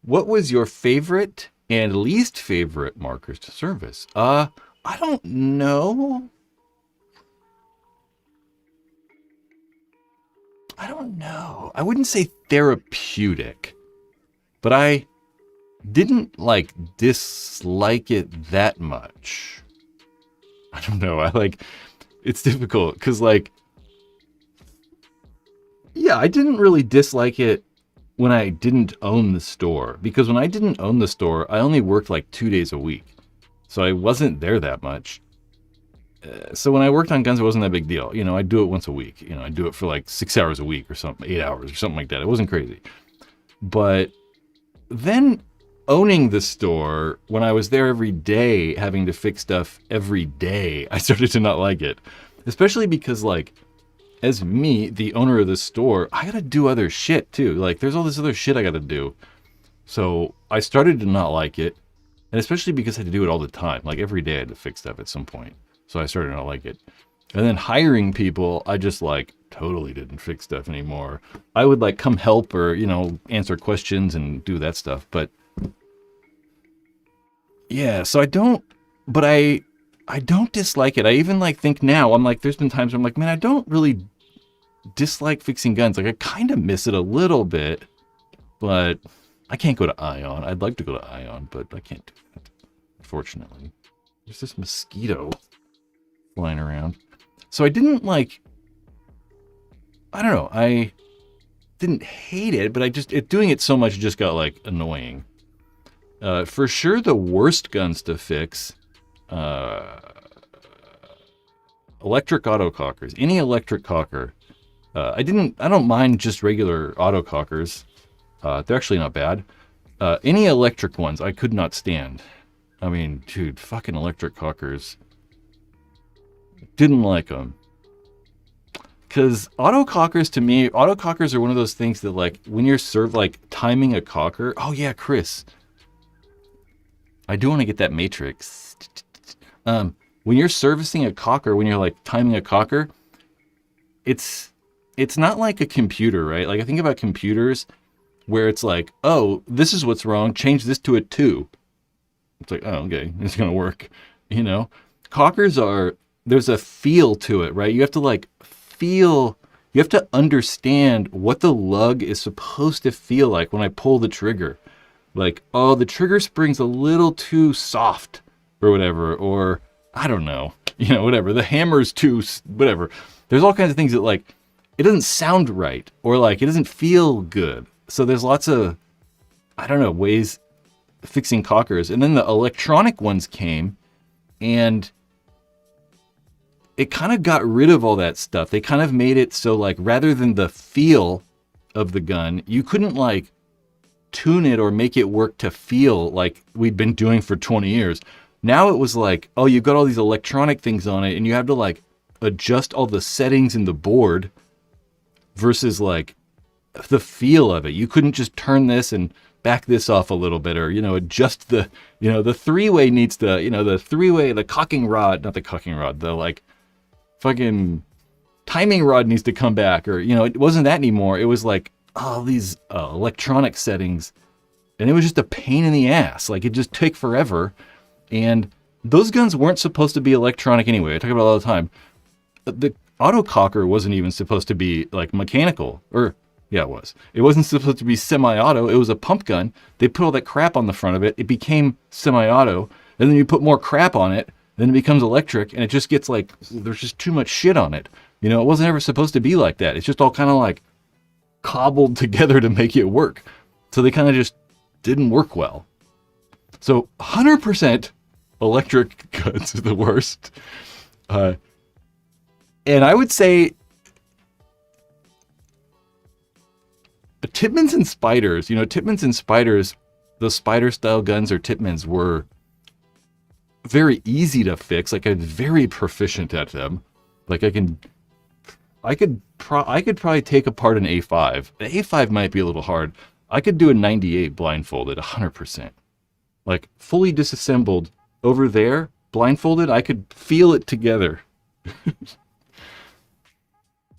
What was your favorite and least favorite markers to service? I don't know. I don't know. I wouldn't say therapeutic, but I didn't like dislike it that much. I don't know. It's difficult because yeah, I didn't really dislike it when I didn't own the store, because when I didn't own the store, I only worked like 2 days a week. So I wasn't there that much. So when I worked on guns, it wasn't that big deal. I'd do it once a week. I'd do it for like 6 hours a week or something, 8 hours or something like that. It wasn't crazy. But then owning the store, when I was there every day, having to fix stuff every day, I started to not like it. Especially because as me, the owner of the store, I gotta do other shit too. There's all this other shit I gotta do. So I started to not like it. And especially because I had to do it all the time. Every day I had to fix stuff at some point. So I started to not like it. And then hiring people, I just totally didn't fix stuff anymore. I would come help or, answer questions and do that stuff. But yeah, so I don't dislike it. I even think now, there's been times where I'm man, I don't really dislike fixing guns. I kind of miss it a little bit, but I can't go to Ion. I'd like to go to Ion, but I can't do that, unfortunately. There's this mosquito flying around. So I didn't I don't know, I didn't hate it, but doing it so much just got annoying. For sure the worst guns to fix, electric autocockers. Any electric cocker. I don't mind just regular autocockers. They're actually not bad. Any electric ones I could not stand. I mean, dude, fucking electric cockers. Didn't like them. Because autocockers are one of those things that when you're timing a cocker. Oh yeah, Chris. I do want to get that matrix. When you're servicing a cocker, when you're timing a cocker, it's not like a computer, right? I think about computers where it's oh, this is what's wrong. Change this to a 2. It's oh, okay, it's going to work. Cockers there's a feel to it, right? You have to you have to understand what the lug is supposed to feel like when I pull the trigger. Oh, the trigger spring's a little too soft or whatever, or I don't know, whatever. The hammer's too, whatever. There's all kinds of things that it doesn't sound right, or it doesn't feel good. So there's lots of, I don't know, ways fixing cockers. And then the electronic ones came, and it kind of got rid of all that stuff. They kind of made it so rather than the feel of the gun, you couldn't tune it or make it work to feel like we'd been doing for 20 years. Now it was oh, you've got all these electronic things on it, and you have to adjust all the settings in the board versus the feel of it. You couldn't just turn this and back this off a little bit, or adjust the the three-way needs to the cocking rod, not the cocking rod, the fucking timing rod needs to come back, or it wasn't that anymore. It was all these electronic settings, and it was just a pain in the ass. It just took forever. And those guns weren't supposed to be electronic anyway. I talk about it all the time. The autococker wasn't even supposed to be mechanical, or yeah, it was. It wasn't supposed to be semi-auto. It was a pump gun. They put all that crap on the front of it. It became semi-auto, and then you put more crap on it, then it becomes electric, and it just gets there's just too much shit on it. It wasn't ever supposed to be like that. It's just all kind of cobbled together to make it work. So they kind of just didn't work well. So 100% electric guns are the worst. And I would say Tippmanns and Spiders, Tippmanns and Spiders, those Spider style guns or Tippmanns were very easy to fix. I'm very proficient at them. I could probably take apart an A5. The A5 might be a little hard. I could do a 98 blindfolded 100%. Fully disassembled over there, blindfolded, I could feel it together.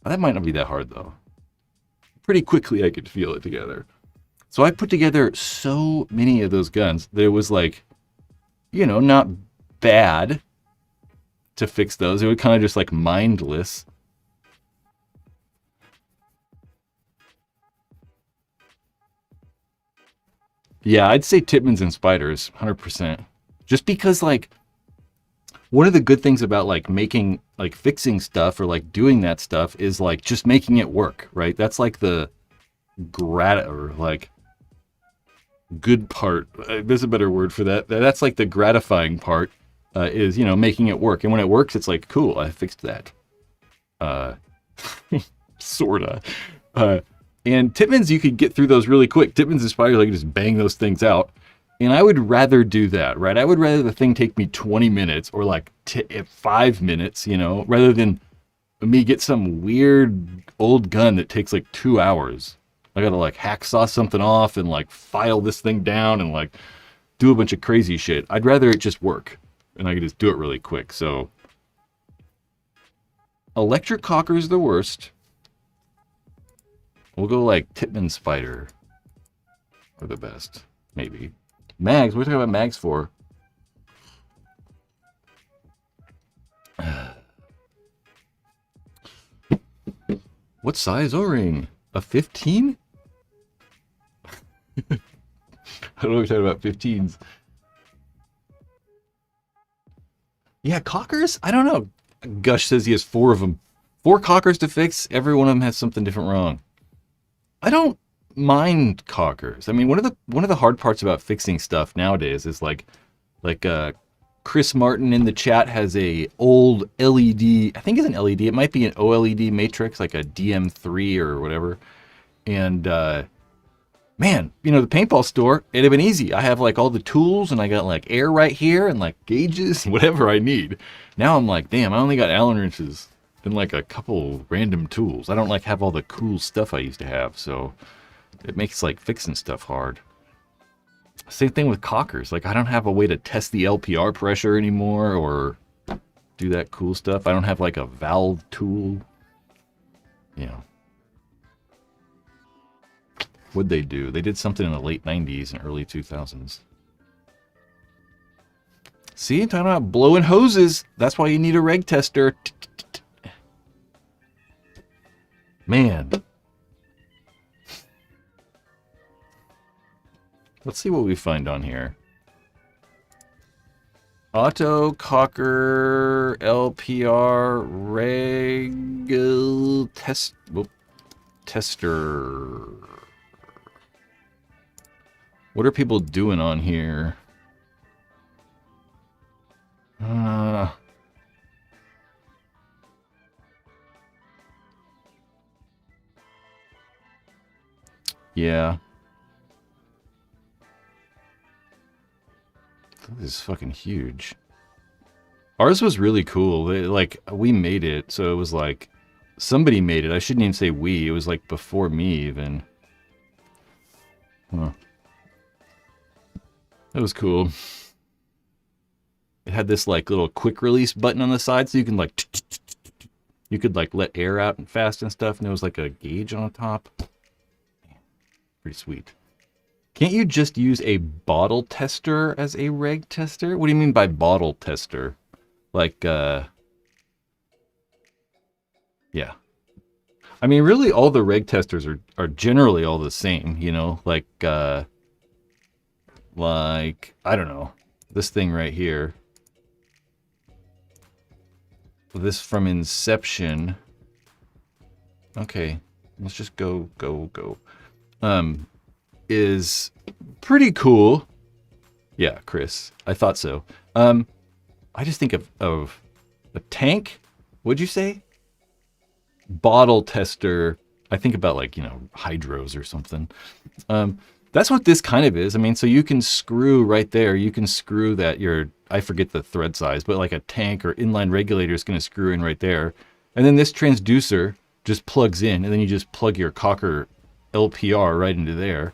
That might not be that hard though. Pretty quickly I could feel it together. So I put together so many of those guns that it was not bad to fix those. It was kind of just mindless. Yeah, I'd say Tippmanns and Spiders, 100%. Just because, like, one of the good things about, like, making, like, fixing stuff or, like, doing that stuff is, like, just making it work, right? That's, like, the or, like, good part. There's a better word for that. That's, like, the gratifying part is, you know, making it work. And when it works, it's like, cool, I fixed that. Sorta. And Tippmanns, you could get through those really quick. Tippmanns and Spiders, I could just bang those things out. And I would rather do that, right? I would rather the thing take me 20 minutes or like 5 minutes, you know, rather than me get some weird old gun that takes like 2 hours. I gotta like hacksaw something off and like file this thing down and like do a bunch of crazy shit. I'd rather it just work and I could just do it really quick. So electric cocker's the worst. We'll go like Tippmann Spider are the best, maybe. Mags, what are we talking about mags for? What size O-ring? A 15? I don't know what you're talking about, 15s. Yeah, cockers? I don't know. Gush says he has 4 of them. 4 cockers to fix. Every one of them has something different wrong. I don't mind cockers. I mean, one of the hard parts about fixing stuff nowadays is like Chris Martin in the chat has a old LED. I think it's an LED. It might be an OLED matrix, like a DM3 or whatever. And man, you know, the paintball store, it'd have been easy. I have like all the tools and I got like air right here and like gauges, whatever I need. Now I'm like, damn, I only got Allen wrenches and like a couple random tools. I don't like have all the cool stuff I used to have, so it makes like fixing stuff hard. Same thing with cockers. Like I don't have a way to test the LPR pressure anymore or do that cool stuff. I don't have like a valve tool. You know. What'd they do? They did something in the late 90s and early 2000s. See, I'm talking about blowing hoses. That's why you need a reg tester. Man. Let's see what we find on here. Auto Cocker LPR Reg test tester. What are people doing on here? Yeah. This is fucking huge. Ours was really cool. Like, we made it, so it was like, somebody made it. I shouldn't even say we. It was like before me, even. Huh. That was cool. It had this like little quick release button on the side, so you can like, you could like let air out and fast and stuff, and there was like a gauge on the top. Pretty sweet. Can't you just use a bottle tester as a reg tester? What do you mean by bottle tester? Like, yeah. I mean, really, all the reg testers are generally all the same, you know? Like, I don't know. This thing right here. This from Inception. Okay. Let's just go. Is pretty cool. Yeah, Chris. I thought so. I just think of a tank. What'd you say? Bottle tester. I think about like, you know, hydros or something. That's what this kind of is. I mean, so you can screw right there. You can screw that I forget the thread size, but like a tank or inline regulator is going to screw in right there. And then this transducer just plugs in, and then you just plug your Cocker LPR right into there.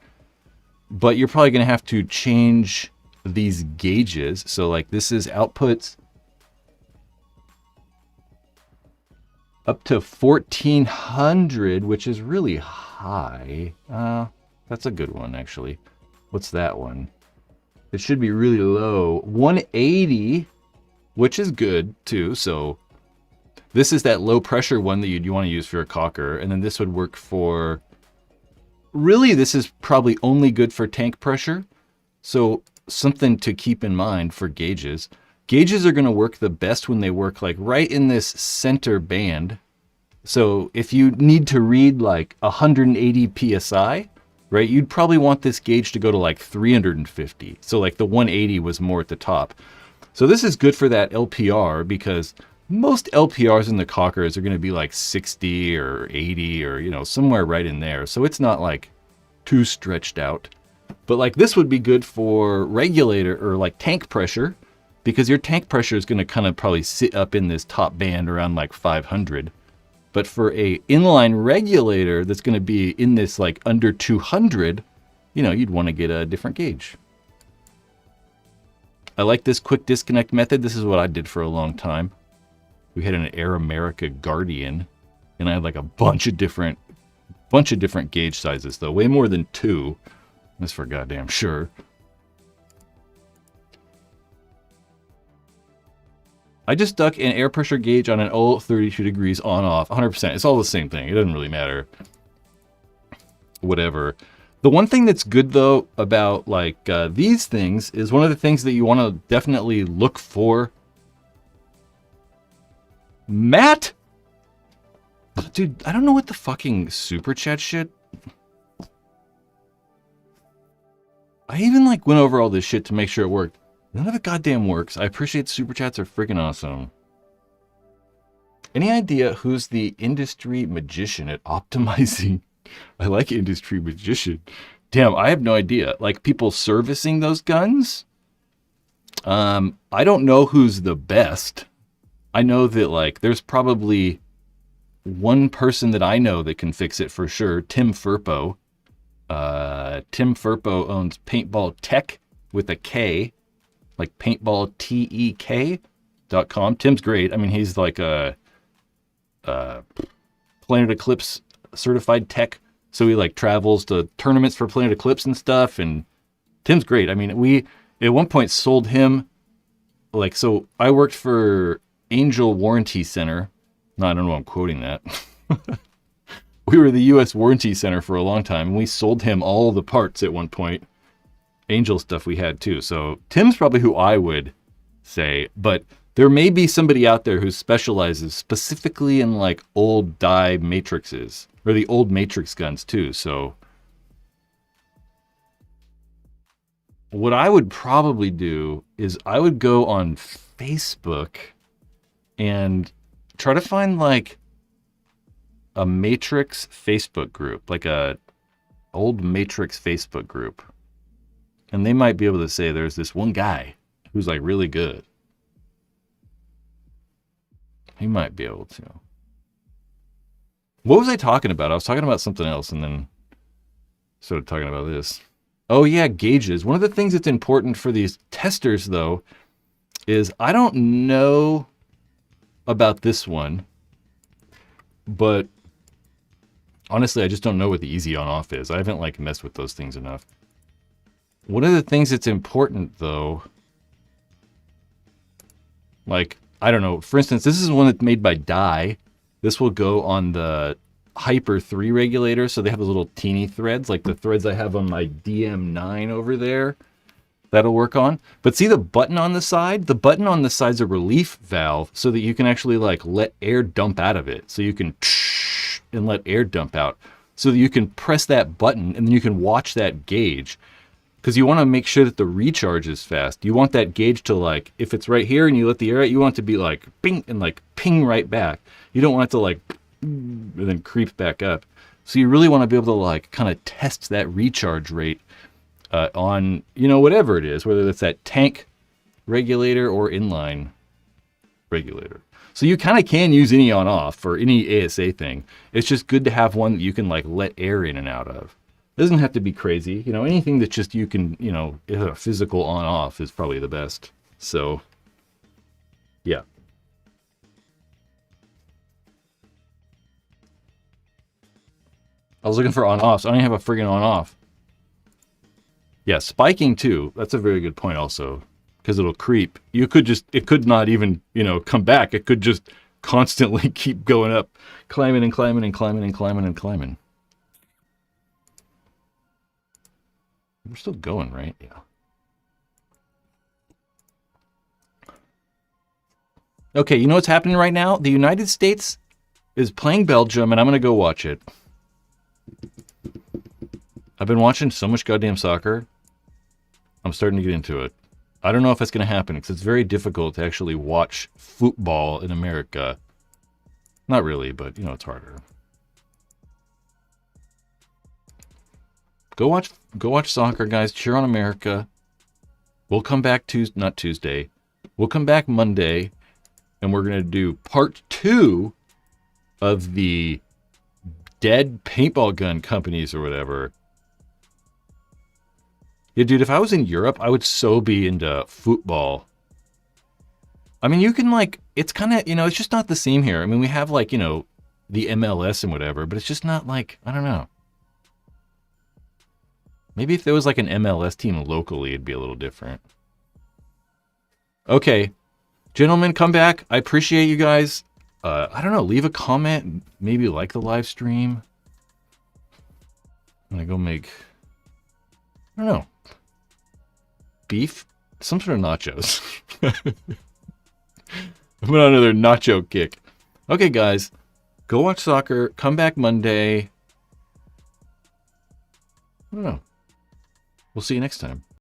But you're probably going to have to change these gauges. So like this is outputs up to 1400, which is really high. That's a good one, actually. What's that one? It should be really low. 180, which is good too. So this is that low pressure one that you want to use for a Cocker. And then this would work for... Really, this is probably only good for tank pressure. So something to keep in mind for gauges. Gauges are going to work the best when they work like right in this center band. So if you need to read like 180 psi, right, you'd probably want this gauge to go to like 350. So like the 180 was more at the top. So this is good for that LPR because most LPRs in the Cockers are going to be like 60 or 80 or, you know, somewhere right in there. So it's not like too stretched out. But like this would be good for regulator or like tank pressure because your tank pressure is going to kind of probably sit up in this top band around like 500. But for a inline regulator that's going to be in this like under 200, you know, you'd want to get a different gauge. I like this quick disconnect method. This is what I did for a long time. We had an Air America Guardian, and I had like a bunch of different gauge sizes though, way more than 2. That's for goddamn sure. I just stuck an air pressure gauge on an 32 degrees on off, 100%. It's all the same thing. It doesn't really matter. Whatever. The one thing that's good though about like these things is one of the things that you want to definitely look for. Matt? Dude, I don't know what the fucking super chat shit. I even like went over all this shit to make sure it worked. None of it goddamn works. I appreciate super chats are freaking awesome. Any idea who's the industry magician at optimizing? I like industry magician. Damn, I have no idea. Like people servicing those guns? I don't know who's the best. I know that like there's probably one person that I know that can fix it for sure. Tim Furpo. Tim Furpo owns Paintball Tech with a K. Like paintballtek.com. Tim's great. I mean, he's like a Planet Eclipse certified tech. So he like travels to tournaments for Planet Eclipse and stuff. And Tim's great. I mean, we at one point sold him like, so I worked for Angel Warranty Center. No, I don't know why I'm quoting that. We were the U.S. Warranty Center for a long time. And we sold him all the parts at one point. Angel stuff we had too. So Tim's probably who I would say, but there may be somebody out there who specializes specifically in like old die matrices or the old matrix guns too. So what I would probably do is I would go on Facebook and try to find like a matrix Facebook group, like a old matrix Facebook group. And they might be able to say there's this one guy who's like really good. He might be able to. What was I talking about? I was talking about something else and then started talking about this. Oh yeah, gauges. One of the things that's important for these testers though is I don't know about this one, but honestly, I just don't know what the easy on off is. I haven't like messed with those things enough. One of the things that's important though, like, I don't know, for instance, this is one that's made by Dye. This will go on the Hyper 3 regulator. So they have those little teeny threads, like the threads I have on my DM9 over there. That'll work on. But see the button on the side? The button on the side's a relief valve so that you can actually like let air dump out of it. So you can and let air dump out. So that you can press that button and then you can watch that gauge. Because you want to make sure that the recharge is fast. You want that gauge to like, if it's right here and you let the air out, you want it to be like ping and like ping right back. You don't want it to like and then creep back up. So you really want to be able to like kind of test that recharge rate on, you know, whatever it is, whether it's that tank regulator or inline regulator. So you kind of can use any on off for any ASA thing. It's just good to have one that you can like let air in and out of. It doesn't have to be crazy. You know, anything that just you can, you know, a physical on off is probably the best. So, yeah. I was looking for on offs. I don't even have a friggin' on off. Yeah, spiking too. That's a very good point also. Because it'll creep. You could just, it could not even, you know, come back. It could just constantly keep going up, climbing and climbing and climbing and climbing and climbing. We're still going, right? Yeah. Okay, you know what's happening right now? The United States is playing Belgium, and I'm going to go watch it. I've been watching so much goddamn soccer. I'm starting to get into it. I don't know if that's going to happen because it's very difficult to actually watch football in America. Not really, but, you know, it's harder. Go watch soccer, guys. Cheer on America. We'll come back not Tuesday. We'll come back Monday, and we're going to do part 2 of the dead paintball gun companies or whatever. Yeah, dude, if I was in Europe, I would so be into football. I mean, you can, like, it's kind of, you know, it's just not the same here. I mean, we have, like, you know, the MLS and whatever, but it's just not like, I don't know. Maybe if there was, like, an MLS team locally, it'd be a little different. Okay. Gentlemen, come back. I appreciate you guys. I don't know, leave a comment. Maybe like the live stream. I'm going to go make, I don't know, beef? Some sort of nachos. I'm on another nacho kick. Okay, guys. Go watch soccer. Come back Monday. I don't know. We'll see you next time.